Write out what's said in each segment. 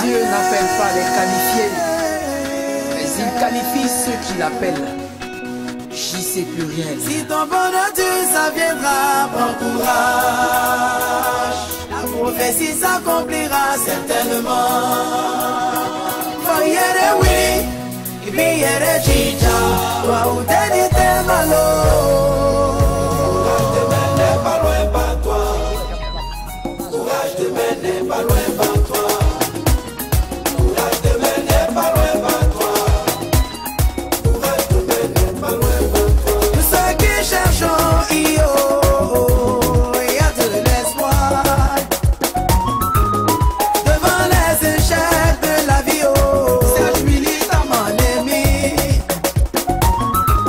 Dieu n'appelle pas les qualifiés, mais il qualifie ceux qui l'appellent. J'y sais plus rien. Si ton bonheur ça viendra, prends courage. La prophétie s'accomplira certainement. Foyere Willy, Ibiere Chicha, Waoude Dite Malo. Courage de mener pas loin par toi. Courage de mener pas loin par toi. Courage de mener pas loin par toi. Courage de mener pas loin par toi. Nous ceux qui cherchons, il y a de l'espoir. Devant les échecs de la vie, Serge Milita mon ennemi.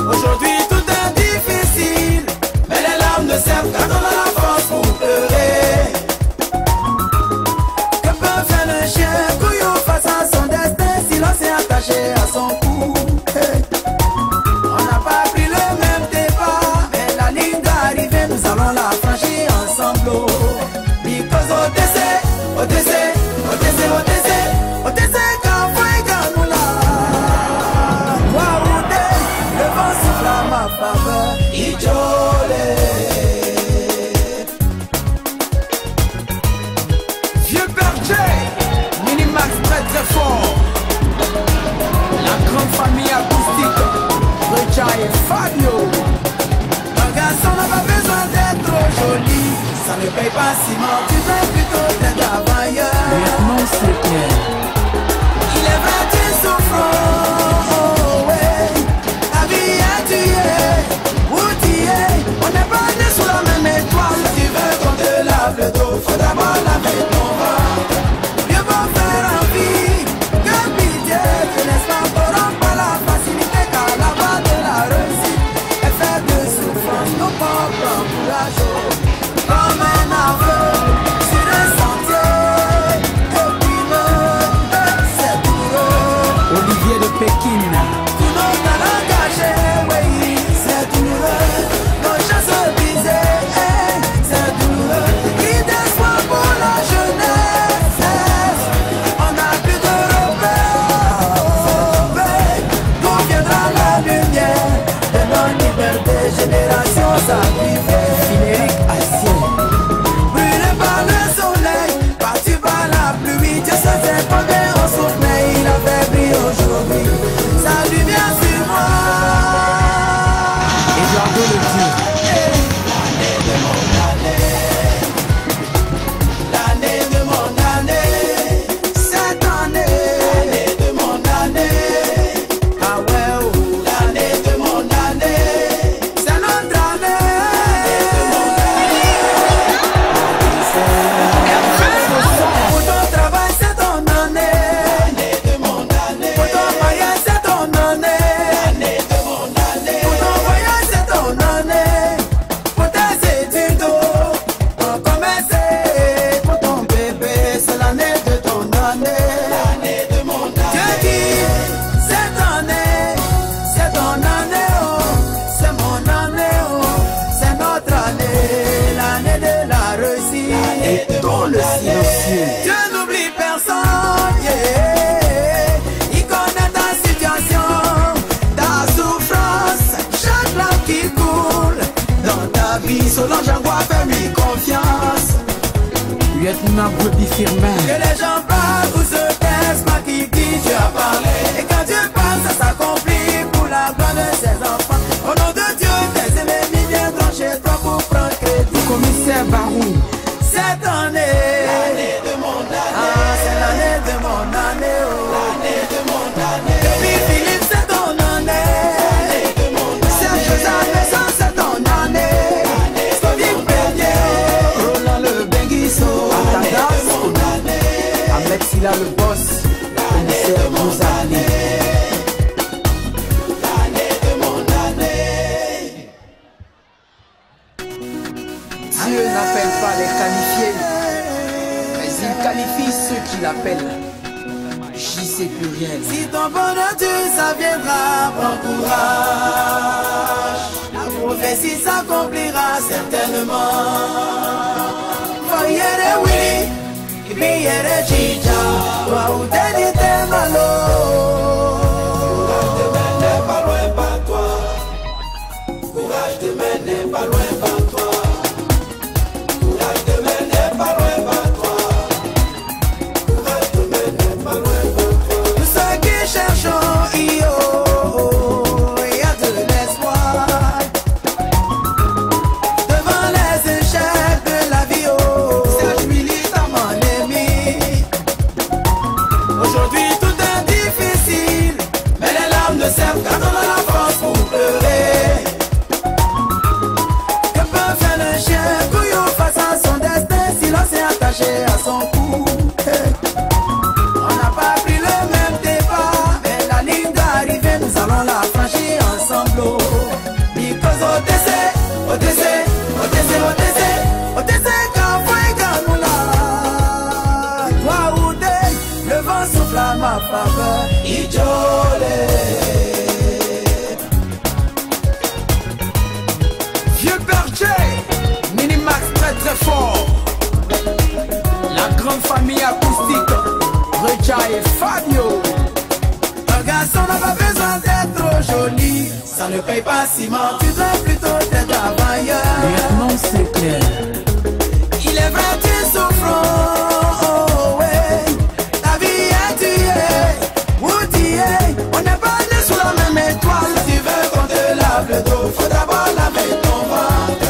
Aujourd'hui tout est difficile, mais les larmes ne servent qu'à donner la force pour pleurer. Que peut faire le chien couillou face à son destin si l'on s'est attaché à son cou? On n'a pas pris le même départ, mais la ligne d'arrivée nous allons la franchir ensemble. Because OTC, OTC, OTC, OTC, OTC, Kafoïganoula. Waoude, le vent souffle à ma faveur, Ijole. Vieux Berger, Minimax très très fort. La grande famille acoustique, Recha et Fabio. Un garçon n'a pas besoin d'être trop joli. Ça ne paye pas ciment, tu veux plutôt d'être travailleur. Maintenant c'est clair. Il est vrai tu souffres, oh, ouais. Ta vie est tuée, où tu es. On n'est pas né sous la même étoile. Si tu veux qu'on te lave le dos, faut d'abord laver ton ventre. Mieux vaut faire envie que pitié. Tu laisses pas corrompre la facilité, car la voie de la réussite est faite de souffrance. Nos propres encourages, comme un aveu sur un sentier épineux, c'est douloureux. Olivier de Pékin. Tous nos talents cachés, oui, c'est douloureux. Nos chances brisées, c'est douloureux. Cri d'espoir pour la jeunesse. On n'a plus de repères. D'où viendra la lumière de nos libertés, générations sacrifiées. Frédéric Assien. Brûlé par le soleil, battu par la pluie. Dieu se fait tomber au souffle, mais il a fait briller aujourd'hui sa lumière sur moi. Eduardo Le Dieu. L'année de mon année, l'année de mon année, cette année, l'année de mon année. Ah ouais, oh. L'année de mon année, c'est notre année. Pour ton travail, c'est ton année. L'année de mon année. Pour ton mariage, c'est ton année. L'année de mon année. Pour ton voyage, c'est ton année. Pour tes études, pour commencer. Pour ton bébé, c'est l'année de ton année. L'année de mon année. Dieu dit, cette année, c'est ton année, oh. C'est mon année, oh. C'est notre année. L'année de la réussite. Et dans le silencieux. Dieu n'oublie personne, yeah. Il connaît ta situation, ta souffrance, chaque larme qui coule dans ta vie. Solange Angoua, fais-lui confiance. Lieutenant Bobby Firmin. Que les gens parlent ou se taisent, pas qui dit Dieu a parlé. Et quand Dieu parle, ça s'accomplit pour la gloire de ses enfants. Au nom de Dieu, tes ennemis viendront chez toi pour prendre crédit. Commissaire Barou. Cette année, l'année de mon année, ah, c'est l'année de mon année, oh. L'année de mon année. Depuis Philippe, c'est ton année. L'année de mon année. Serge Maison, c'est ton année. Stovik Bédier, Roland Le Benguiso. Atagas. Ahmed Silla le boss. Commissaire Bouzali. l'année de mon année. Dieu n'appelle pas les qualifiés, mais il qualifie ceux qui l'appellent. J'y sais plus rien. Si ton bonheur ça viendra, prends courage. La prophétie s'accomplira certainement. Foyere Willy, Ibiere Chicha. toi où t'es dit t'es malo. Courage de mener pas loin par toi. Courage de mener pas loin par toi. Courage de mener pas loin par toi. Courage de mener pas loin par toi. Tous ceux qui cherchent, il y a de l'espoir. Devant les échecs de la vie, Serge Milita, mon ami. Aujourd'hui tout est difficile, mais les larmes ne servent qu'à donner la force pour pleurer. Que peut faire le chien couillou face à son destin si l'on s'est attaché à son cou? On n'a pas pris le même départ, mais la ligne d'arrivée, nous allons la franchir ensemble. Because OTC, OTC, OTC, OTC, OTC, Kafoui Kanoula. Toi où t'es, le vent souffle à ma faveur. Ijole. Vieux berger, Minimax très très fort. La grande famille acoustique, Reja et Fabio. Un garçon n'a pas besoin d'être trop joli. Ça ne paye pas ciment, tu dois plutôt être travailleur. Maintenant c'est clair. Il est vrai, tu souffres, oh, ouais. Ta vie est tuée, où tu es. On n'est pas né sous la même étoile. Si tu veux qu'on te lave le dos, faut d'abord laver ton ventre.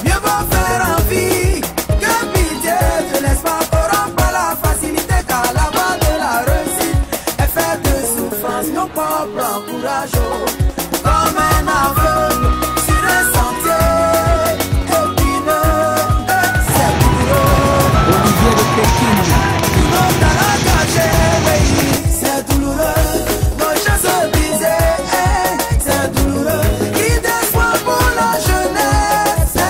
Mieux vaut faire envie que pitié. Te laisse pas corrompre par la facilité, car la voie de la réussite est faite de souffrance. Nos propres encourage, comme un aveugle sur un sentier épineux. C'est douloureux. Olivier de Pékin. Tout monde à la cachée, oui, c'est douloureux. Nos chances brisées, c'est douloureux. Qui d'espoir pour la jeunesse.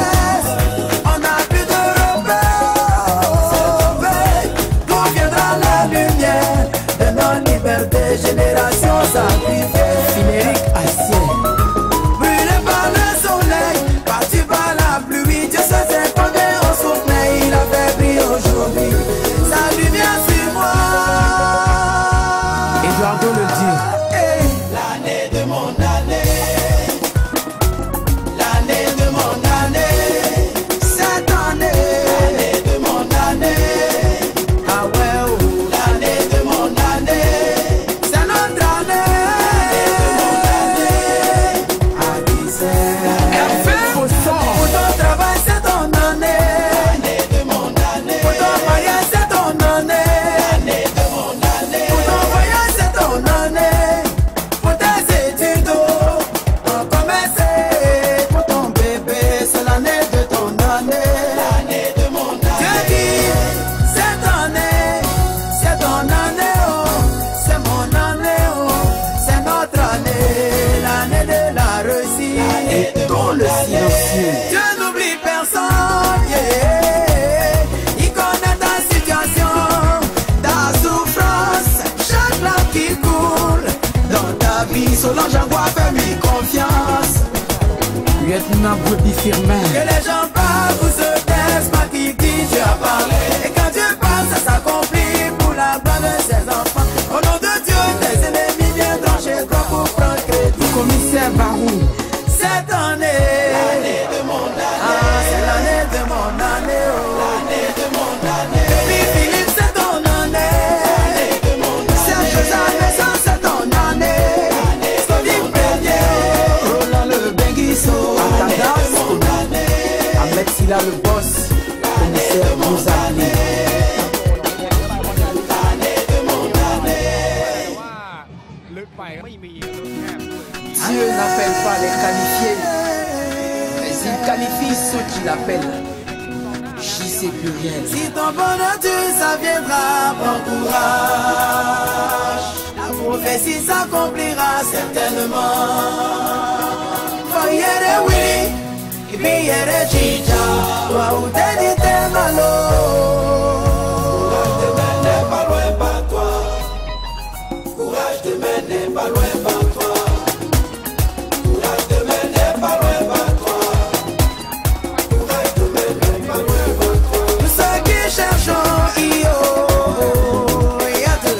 On n'a plus de repères. D'où viendra la lumière de nos libertés, génération sacrifiée. Frédéric Assier. Brûlé par le soleil, battu par la pluie. Dieu sait combien on souffre, mais il a fait briller aujourd'hui sa lumière sur moi. Eduardo le dit. Hey. L'année de mon année. L'année de mon année, cette année. L'année de mon année. Ah ouais, oh. L'année de mon année. C'est notre année. Ah oui, c'est. Pour ton travail, c'est ton année. L'année de mon année. Pour ton mariage, c'est ton année. L'année de mon année. Pour ton voyage, c'est ton année. Pour tes études, en commerce, pour ton bébé, c'est l'année de ton année. L'année de mon Dieu année. dit, cette année, c'est ton année, oh, c'est mon année, oh, c'est notre année, l'année de la réussite. Et dans le silencieux. Dieu n'oublie personne, yeah. Il connaît ta situation, ta souffrance, chaque larme qui coule dans ta vie. Solange Angoua, fais-lui confiance. Lieutenant Bobby Firmin. Que les gens parlent ou se taisent, pas qui dit Dieu a parlé. Et quand Dieu parle, ça s'accomplit pour la gloire de ses enfants. Au nom de Dieu, tes ennemis viendront chez toi pour prendre crédit. Commissaire Barou. Cette année, L'année de mon année. ah, c'est l'année de mon année, oh. L'année de mon année. Baby Philippe, c'est ton année. Serge Joseph Maison, c'est ton année. Stevie Premier, Roland le Benguiso. Atadas. Ahmed Silla le boss. Commissaire Mouzabli. Dieu n'appelle pas les qualifiés, mais il qualifie ceux qui l'appellent. J'y sais plus rien. Si ton bonheur tu ça viendra, prends courage. La prophétie s'accomplira certainement. Foyere Willy, et puis yere Chicha. Toi où t'es dit t'es malo. Courage de mener pas loin par toi. Courage de mener pas loin par toi. Courage de mener pas loin par toi. Courage de mener pas loin par toi. Tous ceux qui cherchent, il y a de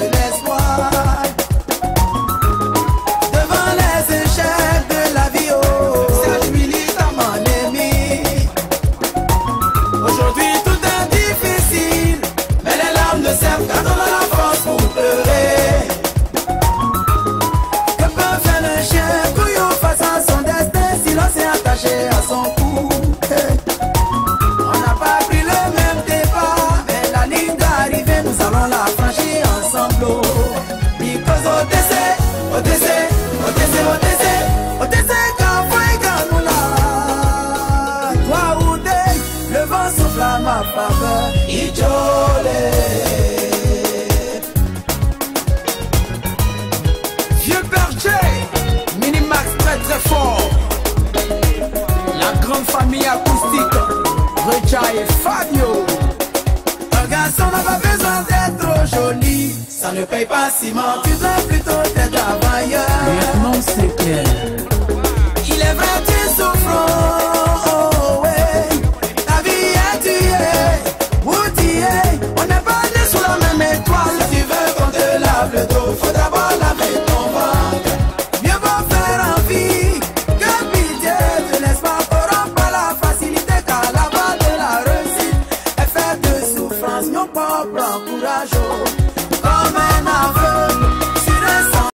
ne servent qu'à donner la force pour pleurer. Que peut faire le chien couillon face à son destin si l'on s'est attaché à son cou? On n'a pas pris le même départ, mais la ligne d'arrivée, nous allons la franchir ensemble. Because OTC, OTC, OTC, OTC, OTC, quand faut quand nous là. Toi ou des, le vent souffle à ma faveur. Ijole. Vieux Berger, Minimax très très fort. La grande famille acoustique, Recha et Fabio. Un garçon n'a pas besoin d'être trop joli, ça ne paye pas ciment, tu dois plutôt